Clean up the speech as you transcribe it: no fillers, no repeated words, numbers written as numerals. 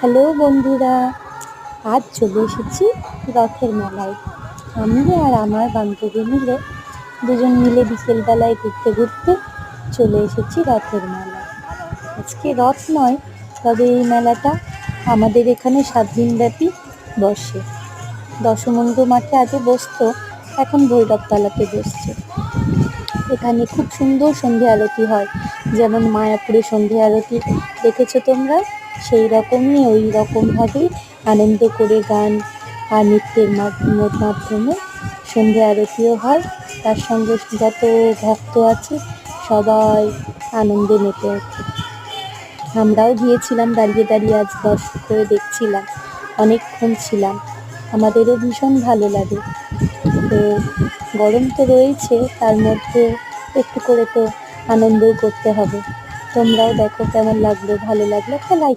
Hello বন্ধুরা, আজ চলে এসেছি রথের মেলায়। আমি আর আমার বান্ধবী মিলে দুজন মিলে বিকেলবেলায় ঘুরতে ঘুরতে চলে এসেছি রথের মেলায়। আজকে রথ নয়, তবে এই মেলাটা আমাদের এখানে 7 দিনব্যাপী বসে। দশমঙ্গ মাঠে আগে বসতো, এখন ভৈরবতলাতে বসছে। এখানে খুব সুন্দর সন্ধে আরতি হয়, যেমন মায়াপুরে সন্ধে আরতি দেখেছো তোমরা, সেই রকমই ওই রকমভাবেই আনন্দ করে গান আর নৃত্যের মাধ্যমে সন্ধে আরতিও হয়। তার সঙ্গে যত ভক্ত আছে সবাই আনন্দে মেতে ওঠে। আমরাও গিয়েছিলাম, দাঁড়িয়ে দাঁড়িয়ে আজ দর্শক হয়ে দেখছিলাম, অনেকক্ষণ ছিলাম। আমাদেরও ভীষণ ভালো লাগে। তো গরম তো রয়েছে, তার মধ্যে একটু করে তো আনন্দও করতে হবে। তোমরাও দেখো কেমন লাগলো, ভালো লাগলো একটা লাইক